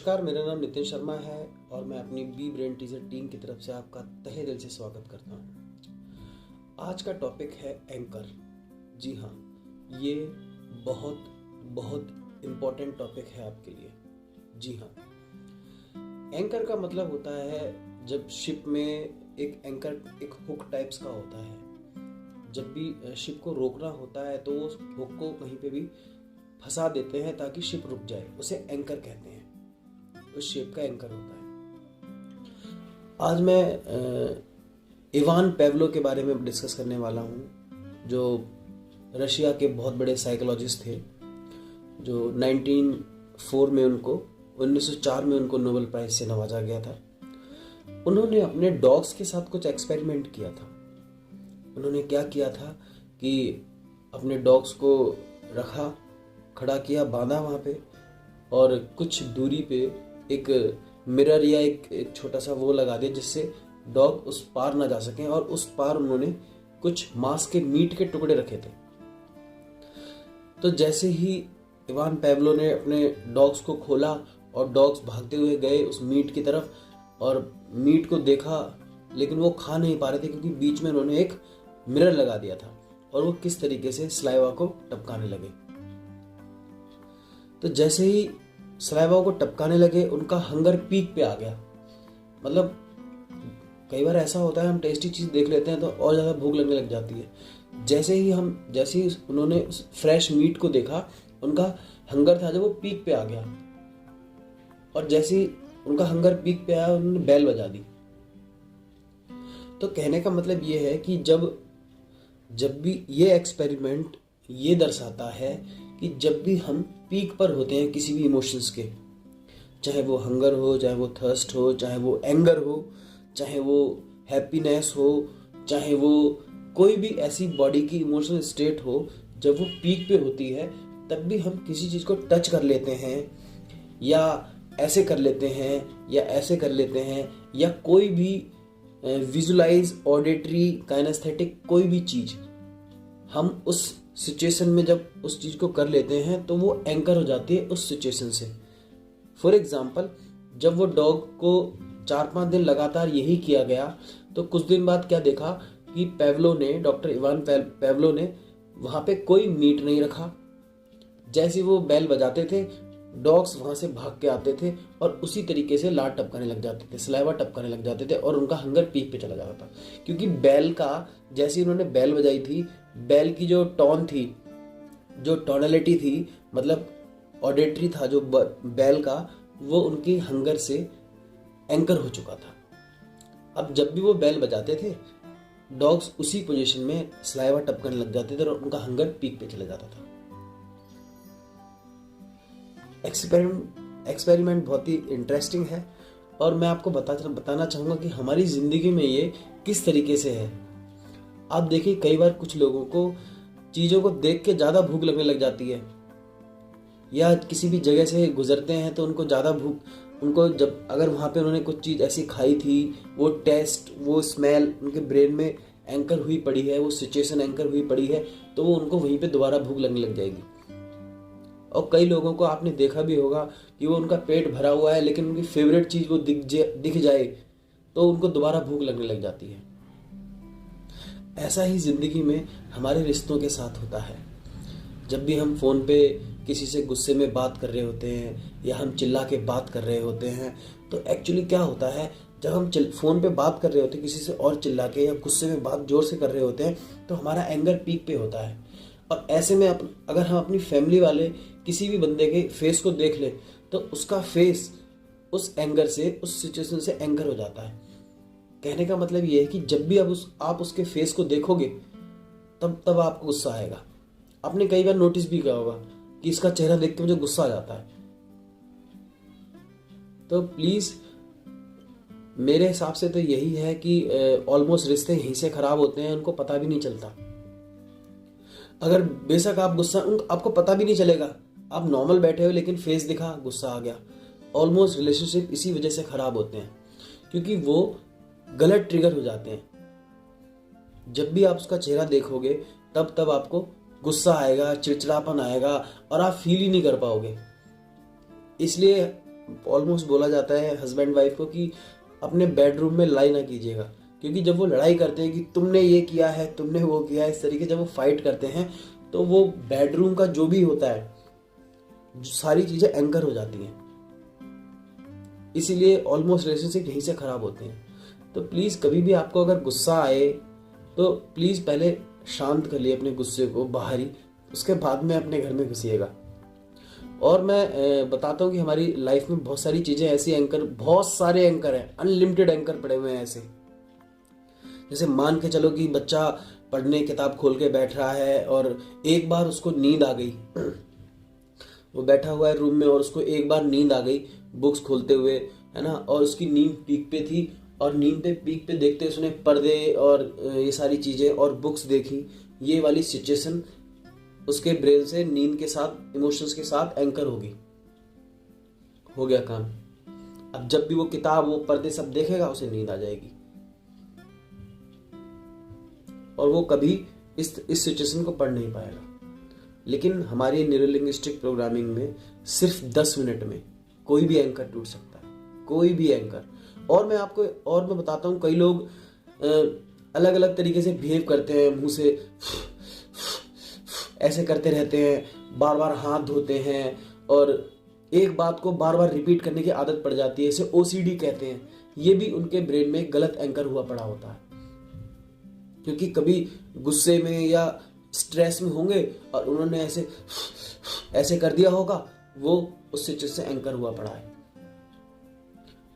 नमस्कार, मेरा नाम नितिन शर्मा है और मैं अपनी बी ब्रेन टीजर टीम की तरफ से आपका तहे दिल से स्वागत करता हूँ। आज का टॉपिक है एंकर। जी हाँ, ये बहुत बहुत इम्पोर्टेंट टॉपिक है आपके लिए। जी हाँ, एंकर का मतलब होता है जब शिप में एक एंकर एक हुक टाइप्स का होता है। जब भी शिप को रोकना होता है तो उस हुक को कहीं पे भी फंसा देते हैं ताकि शिप रुक जाए, उसे एंकर कहते हैं। उस शिप का एंकर होता है। आज मैं इवान पेवलो के बारे में डिस्कस करने वाला हूँ, जो रशिया के बहुत बड़े साइकोलॉजिस्ट थे, जो 1904 में उनको नोबेल प्राइज से नवाजा गया था। उन्होंने अपने डॉग्स के साथ कुछ एक्सपेरिमेंट किया था। उन्होंने क्या किया था कि अपने डॉग्स को रखा, खड़ा किया, बांधा वहाँ पे, और कुछ दूरी पे एक मिरर या एक छोटा सा वो लगा दिया जिससे डॉग उस पार ना जा सकें, और उस पार उन्होंने कुछ मांस के मीट के टुकड़े रखे थे। तो जैसे ही इवान पेवलो ने अपने डॉग्स को खोला और डॉग्स भागते हुए गए उस मीट की तरफ और मीट को देखा, लेकिन वो खा नहीं पा रहे थे क्योंकि बीच में उन्होंने एक मिरर लगा दिया था और वो किस तरीके से सलाइवा को टपकाने लगे। तो जैसे ही सलाइवा को टपकाने लगे उनका हंगर पीक पे आ गया। मतलब कई बार ऐसा होता है, हम टेस्टी चीज देख लेते हैं तो और ज्यादा भूख लगने लग जाती है। जैसे ही उन्होंने फ्रेश मीट को देखा, उनका हंगर था जो वो पीक पे आ गया, और जैसे ही उनका हंगर पीक पे आया उन्होंने बेल बजा दी। तो कहने का मतलब ये है कि जब भी ये एक्सपेरिमेंट ये दर्शाता है कि जब भी हम पीक पर होते हैं किसी भी इमोशंस के, चाहे वो हंगर हो, चाहे वो थर्स्ट हो, चाहे वो एंगर हो, चाहे वो हैप्पीनेस हो, चाहे वो कोई भी ऐसी बॉडी की इमोशनल स्टेट हो, जब वो पीक पे होती है तब भी हम किसी चीज़ को टच कर लेते हैं, या ऐसे कर लेते हैं, या ऐसे कर लेते हैं, या कोई भी विजुलाइज, ऑडिटरी, काइनेस्थेटिक कोई भी चीज़ हम उस सिचुएशन में जब उस चीज को कर लेते हैं तो वो एंकर हो जाती है उस सिचुएशन से। फॉर एग्जाम्पल, जब वो डॉग को 4-5 दिन लगातार यही किया गया तो कुछ दिन बाद क्या देखा कि डॉक्टर इवान पेवलो ने वहां पे कोई मीट नहीं रखा। जैसे वो बेल बजाते थे, डॉग्स वहां से भाग के आते थे और उसी तरीके से लार टपकाने लग जाते थे, सलाइवा टपकाने लग जाते थे, और उनका हंगर पीक पे चला जाता था। क्योंकि बैल का, जैसे उन्होंने बैल बजाई थी, बैल की जो टोन थी, जो टोनलिटी थी, मतलब ऑडिटरी था जो बैल का, वो उनकी हंगर से एंकर हो चुका था। अब जब भी वो बैल बजाते थे, डॉग्स उसी पोजीशन में सलाइवा टपकाने लग जाते थे और उनका हंगर पीक पे चला जाता था। एक्सपेरिमेंट बहुत ही इंटरेस्टिंग है और मैं आपको बताना चाहूँगा कि हमारी ज़िंदगी में ये किस तरीके से है। आप देखिए, कई बार कुछ लोगों को चीज़ों को देख के ज़्यादा भूख लगने लग जाती है, या किसी भी जगह से गुजरते हैं तो उनको ज़्यादा भूख, उनको जब अगर वहाँ पे उन्होंने कुछ चीज़ ऐसी खाई थी, वो टेस्ट, वो स्मेल उनके ब्रेन में एंकर हुई पड़ी है, वो सिचुएशन एंकर हुई पड़ी है, तो वो उनको वहीं पे दोबारा भूख लगने लग जाएगी। और कई लोगों को आपने देखा भी होगा कि वो उनका पेट भरा हुआ है लेकिन उनकी फेवरेट चीज़ वो दिख जाए तो उनको दोबारा भूख लगने लग जाती है। ऐसा ही ज़िंदगी में हमारे रिश्तों के साथ होता है। जब भी हम फ़ोन पे किसी से गुस्से में बात कर रहे होते हैं या हम चिल्ला के बात कर रहे होते हैं, तो एक्चुअली क्या होता है, जब हम फ़ोन पे बात कर रहे होते हैं किसी से और चिल्ला के या गुस्से में बात जोर से कर रहे होते हैं, तो हमारा एंगर पीक पे होता है। और ऐसे में अगर हम अपनी फैमिली वाले किसी भी बंदे के फेस को देख लें तो उसका फेस उस एंगर से, उस सिचुएशन से एंगर हो जाता है। कहने का मतलब ये है कि जब भी आप उसके फेस को देखोगे तब आपको गुस्सा आएगा। आपने कई बार नोटिस भी किया होगा कि इसका चेहरा देख के मुझे गुस्सा आ जाता है। तो प्लीज, मेरे हिसाब से तो यही है कि ऑलमोस्ट रिश्ते यहीं से खराब होते हैं, उनको पता भी नहीं चलता। अगर बेशक आप आपको पता भी नहीं चलेगा, आप नॉर्मल बैठे हो लेकिन फेस दिखा, गुस्सा आ गया। ऑलमोस्ट रिलेशनशिप इसी वजह से खराब होते हैं, क्योंकि वो गलत ट्रिगर हो जाते हैं। जब भी आप उसका चेहरा देखोगे तब आपको गुस्सा आएगा, चिड़चिड़ापन आएगा और आप फील ही नहीं कर पाओगे। इसलिए ऑलमोस्ट बोला जाता है हस्बैंड वाइफ को कि अपने बेडरूम में लड़ाई ना कीजिएगा, क्योंकि जब वो लड़ाई करते हैं कि तुमने ये किया है, तुमने वो किया है, इस तरीके जब वो फाइट करते हैं तो वो बेडरूम का जो भी होता है, जो सारी चीज़ें एंकर हो जाती हैं। इसीलिए ऑलमोस्ट रिलेशनशिप यहीं से ख़राब होते हैं। तो प्लीज़ कभी भी आपको अगर गुस्सा आए तो प्लीज़ पहले शांत कर लिए अपने गुस्से को बाहर ही, उसके बाद में अपने घर में घुसिएगा। और मैं बताता हूँ कि हमारी लाइफ में बहुत सारी चीज़ें ऐसी एंकर, बहुत सारे एंकर हैं, अनलिमिटेड एंकर पड़े हुए हैं ऐसे। जैसे मान के चलो कि बच्चा पढ़ने किताब खोल के बैठ रहा है और एक बार उसको नींद आ गई, वो बैठा हुआ है रूम में और उसको एक बार नींद आ गई बुक्स खोलते हुए, है ना, और उसकी नींद पीक पे थी और नींद पे पीक पे देखते उसने पर्दे और ये सारी चीज़ें और बुक्स देखी। ये वाली सिचुएशन उसके ब्रेन से नींद के साथ, इमोशंस के साथ एंकर होगी। हो गया काम। अब जब भी वो किताब, वो पर्दे सब देखेगा, उसे नींद आ जाएगी और वो कभी इस सिचुएशन को पढ़ नहीं पाएगा। लेकिन हमारी न्यूरोलिंग्विस्टिक प्रोग्रामिंग में सिर्फ 10 मिनट में कोई भी एंकर टूट सकता है, कोई भी एंकर। और मैं बताता हूँ, कई लोग अलग अलग तरीके से बिहेव करते हैं, मुंह से ऐसे करते रहते हैं, बार बार हाथ धोते हैं और एक बात को बार बार रिपीट करने की आदत पड़ जाती है। इसे ओसीडी कहते हैं। ये भी उनके ब्रेन में गलत एंकर हुआ पड़ा होता है, क्योंकि कभी गुस्से में या स्ट्रेस में होंगे और उन्होंने ऐसे कर दिया होगा, वो उस सिचुएशन से एंकर हुआ पड़ा है।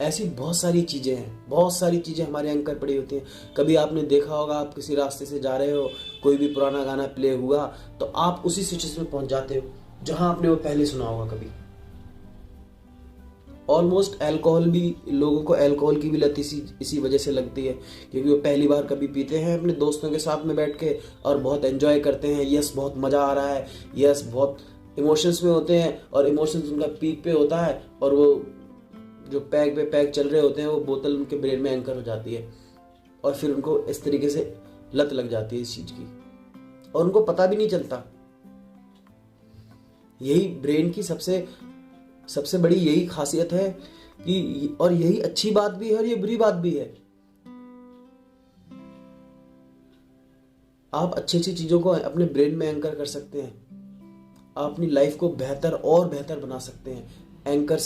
ऐसी बहुत सारी चीज़ें हैं, बहुत सारी चीज़ें हमारे एंकर पड़ी होती हैं। कभी आपने देखा होगा, आप किसी रास्ते से जा रहे हो, कोई भी पुराना गाना प्ले हुआ तो आप उसी सिचुएशन में पहुंच जाते हो जहां आपने वो पहले सुना होगा कभी। ऑलमोस्ट अल्कोहल भी, लोगों को अल्कोहल की भी लत इसी वजह से लगती है, क्योंकि वो पहली बार कभी पीते हैं अपने दोस्तों के साथ में बैठ के और बहुत एंजॉय करते हैं। यस, बहुत मज़ा आ रहा है, यस, बहुत इमोशंस में होते हैं और इमोशंस उनका पीक पे होता है और वो जो पैग पे पैग चल रहे होते हैं, वो बोतल उनके ब्रेन में एंकर हो जाती है और फिर उनको इस तरीके से लत लग जाती है इस चीज़ की और उनको पता भी नहीं चलता। यही ब्रेन की सबसे बड़ी यही खासियत है कि, और यही अच्छी बात भी है और ये बुरी बात भी है। आप अच्छी अच्छी चीज़ों को अपने ब्रेन में एंकर कर सकते हैं। आप अपनी लाइफ को बेहतर और बेहतर बना सकते हैं एंकर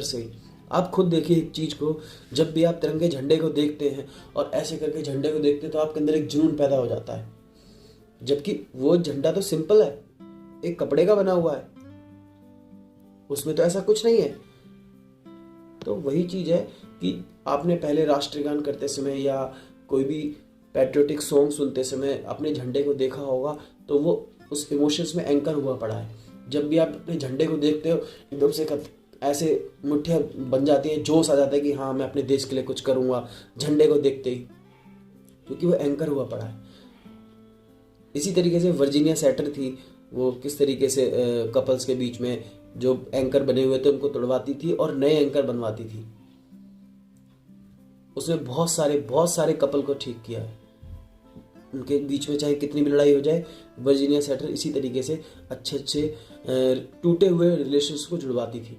से ही। आप खुद देखिए एक चीज़ को, जब भी आप तिरंगे झंडे को देखते हैं और ऐसे करके झंडे को देखते हैं तो आपके अंदर एक जुनून पैदा हो जाता है, जबकि वो झंडा तो सिंपल है, एक कपड़े का बना हुआ है, उसमें तो ऐसा कुछ नहीं है। तो वही चीज़ है कि आपने पहले राष्ट्रगान करते समय या कोई भी पैट्रियोटिक सॉन्ग सुनते समय अपने झंडे को देखा होगा तो वो उस इमोशंस में एंकर हुआ पड़ा है। जब भी आप अपने झंडे को देखते हो, एकदम से ऐसे मुट्ठियाँ बन जाती हैं, जोश आ जाता है कि हाँ, मैं अपने देश के लिए कुछ करूँगा झंडे को देखते ही, क्योंकि वो एंकर हुआ पड़ा है। इसी तरीके से वर्जीनिया सैटर थी, वो किस तरीके से कपल्स के बीच में जो एंकर बने हुए थे उनको तोड़वाती थी और नए एंकर बनवाती थी। उसने बहुत सारे कपल को ठीक किया है। उनके बीच में चाहे कितनी भी लड़ाई हो जाए, वर्जीनिया सैटर इसी तरीके से अच्छे टूटे हुए रिलेशंस को जुड़वाती थी।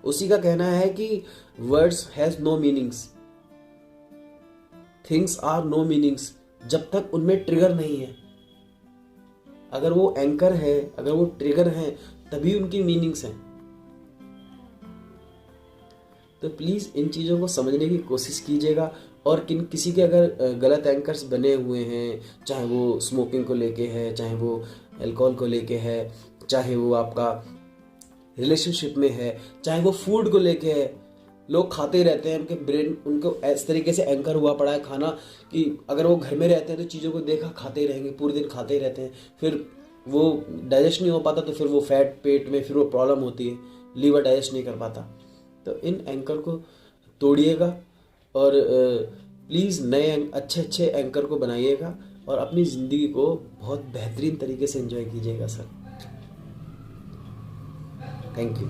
उसी का कहना है कि words has no meanings, things are no meanings, जब तक उनमें ट्रिगर नहीं है। अगर वो एंकर है, अगर वो ट्रिगर है, तभी उनकी मीनिंग्स हैं। तो प्लीज़ इन चीज़ों को समझने की कोशिश कीजिएगा। और किसी के अगर गलत एंकर्स बने हुए हैं, चाहे वो स्मोकिंग को लेके है, चाहे वो अल्कोहल को लेके है, चाहे वो आपका रिलेशनशिप में है, चाहे वो फूड को लेके है, लोग खाते रहते हैं, उनके ब्रेन उनको इस तरीके से एंकर हुआ पड़ा है खाना कि अगर वो घर में रहते हैं तो चीज़ों को देखा खाते ही रहेंगे, पूरे दिन खाते ही रहते हैं, फिर वो डाइजेस्ट नहीं हो पाता तो फिर वो फैट पेट में फिर वो प्रॉब्लम होती है, लीवर डाइजेस्ट नहीं कर पाता। तो इन एंकर को तोड़िएगा और प्लीज़ नए अच्छे एंकर को बनाइएगा और अपनी ज़िंदगी को बहुत बेहतरीन तरीके से एंजॉय कीजिएगा सर। Thank you.